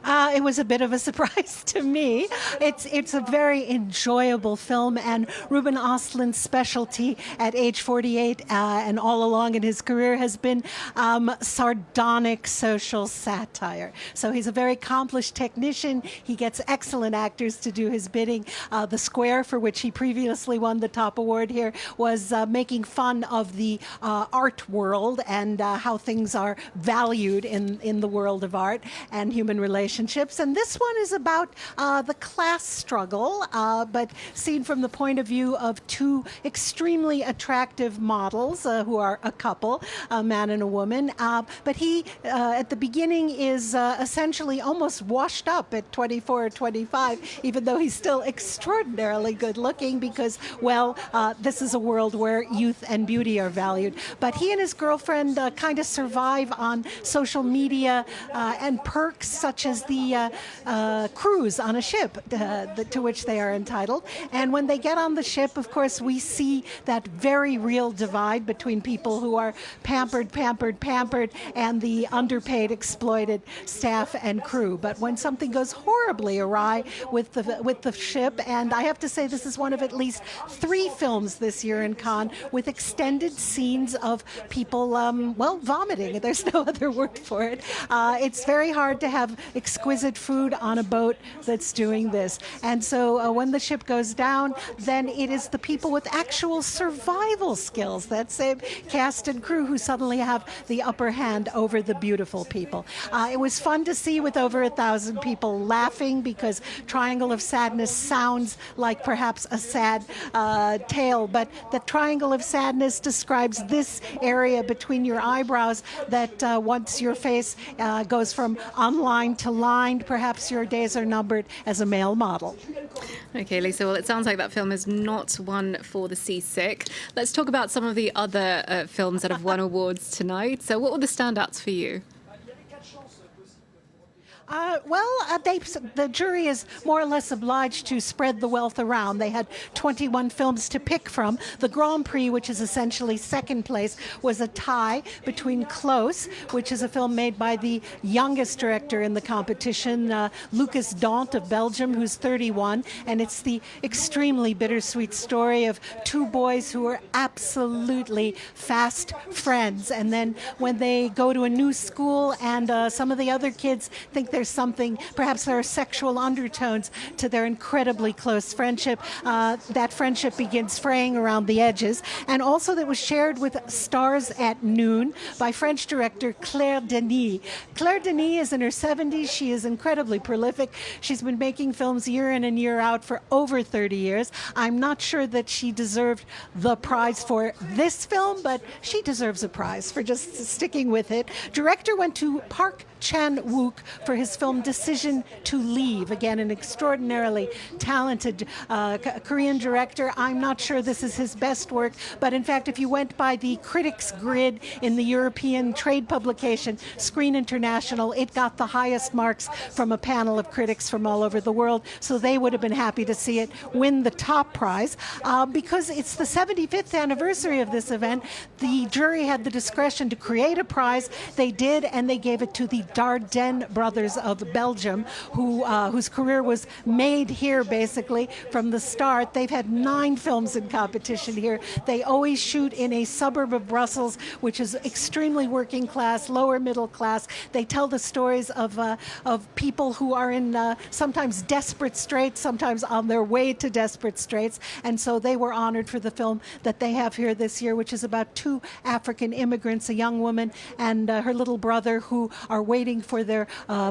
It was a bit of a surprise to me. It's a very enjoyable film, and Ruben Östlund's specialty at age 48 and all along in his career has been sardonic social satire. So he's a very accomplished technician. He gets excellent actors to do his bidding. The Square, for which he previously won the top award here, was making fun of the art world and how things are valued in the world of art and human relationships. And this one is about the class struggle, but seen from the point of view of two extremely attractive models who are a couple, a man and a woman. But he, at the beginning, is essentially almost washed up at 24 or 25, even though he's still extraordinarily good looking because, well, this is a world where youth and beauty are valued. But he and his girlfriend kind of survive on social media and perks such as the cruise on a ship to which they are entitled. And when they get on the ship, of course, we see that very real divide between people who are pampered, and the underpaid, exploited staff and crew. But when something goes horribly awry with the ship, and I have to say this is one of at least 3 films this year in Cannes with extended scenes of people, well, vomiting. There's no other word for it. It's very hard to have exquisite food on a boat that's doing this. And so when the ship goes down, then it is the people with actual survival skills, that same cast and crew, who suddenly have the upper hand over the beautiful people. It was fun to see with over 1,000 people laughing because Triangle of Sadness sounds like perhaps a sad tale, but the Triangle of Sadness describes this area between your eyebrows that once your face goes from unlined to lined, perhaps your days are numbered as a male model. Okay, Lisa, well, it sounds like that film is not one for the seasick. Let's talk about some of the other films that have won awards tonight. So what were the standouts for you? The jury is more or less obliged to spread the wealth around. They had 21 films to pick from. The Grand Prix, which is essentially second place, was a tie between Close, which is a film made by the youngest director in the competition, Lucas Dant of Belgium, who's 31, and it's the extremely bittersweet story of 2 boys who are absolutely fast friends, and then when they go to a new school and some of the other kids think there's something, perhaps there are sexual undertones to their incredibly close friendship. That friendship begins fraying around the edges. And also that was shared with Stars at Noon by French director Claire Denis. Claire Denis is in her 70s. She is incredibly prolific. She's been making films year in and year out for over 30 years. I'm not sure that she deserved the prize for this film, but she deserves a prize for just sticking with it. Director went to Park Chan-wook for his film Decision to Leave. Again, an extraordinarily talented Korean director. I'm not sure this is his best work, but in fact, if you went by the critics' grid in the European trade publication Screen International, it got the highest marks from a panel of critics from all over the world, so they would have been happy to see it win the top prize. Because it's the 75th anniversary of this event, the jury had the discretion to create a prize. They did, and they gave it to the Dardenne brothers of Belgium, whose career was made here basically from the start. They've had 9 films in competition here. They always shoot in a suburb of Brussels, which is extremely working class, lower middle class. They tell the stories of people who are in sometimes desperate straits, sometimes on their way to desperate straits. And so they were honored for the film that they have here this year, which is about 2 African immigrants, a young woman and her little brother, who are waiting for their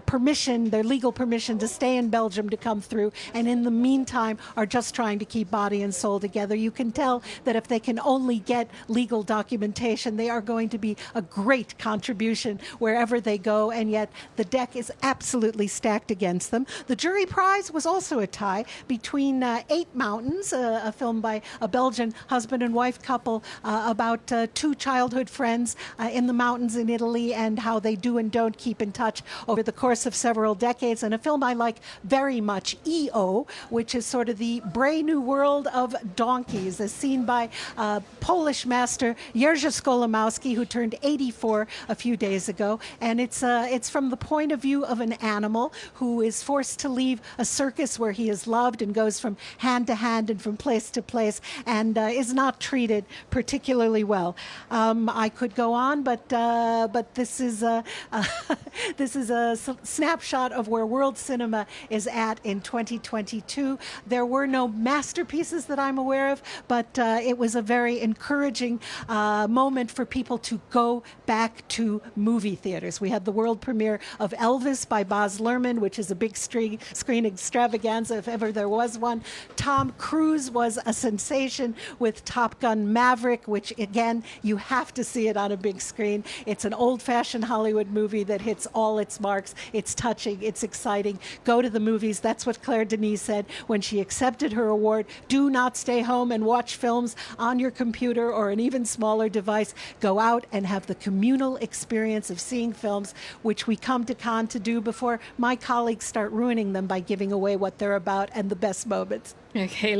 permission, their legal permission to stay in Belgium to come through, and in the meantime are just trying to keep body and soul together. You can tell that if they can only get legal documentation, they are going to be a great contribution wherever they go, and yet the deck is absolutely stacked against them. The jury prize was also a tie between 8 Mountains, a film by a Belgian husband and wife couple about 2 childhood friends in the mountains in Italy and how they do and don't keep keep in touch over the course of several decades. And a film I like very much, E.O., which is sort of the Brave New World of donkeys, as seen by Polish master Jerzy Skolimowski, who turned 84 a few days ago. And it's from the point of view of an animal who is forced to leave a circus where he is loved and goes from hand to hand and from place to place, and is not treated particularly well. I could go on, but this is a snapshot of where world cinema is at in 2022. There were no masterpieces that I'm aware of, but it was a very encouraging moment for people to go back to movie theaters. We had the world premiere of Elvis by Baz Luhrmann, which is a big screen extravaganza if ever there was one. Tom Cruise was a sensation with Top Gun Maverick, which again, you have to see it on a big screen. It's an old-fashioned Hollywood movie that hits all its marks. It's touching, it's exciting. Go to the movies. That's what Claire Denis said when she accepted her award. Do not stay home and watch films on your computer or an even smaller device. Go out and have the communal experience of seeing films, which we come to Cannes to do before my colleagues start ruining them by giving away what they're about and the best moments. Okay.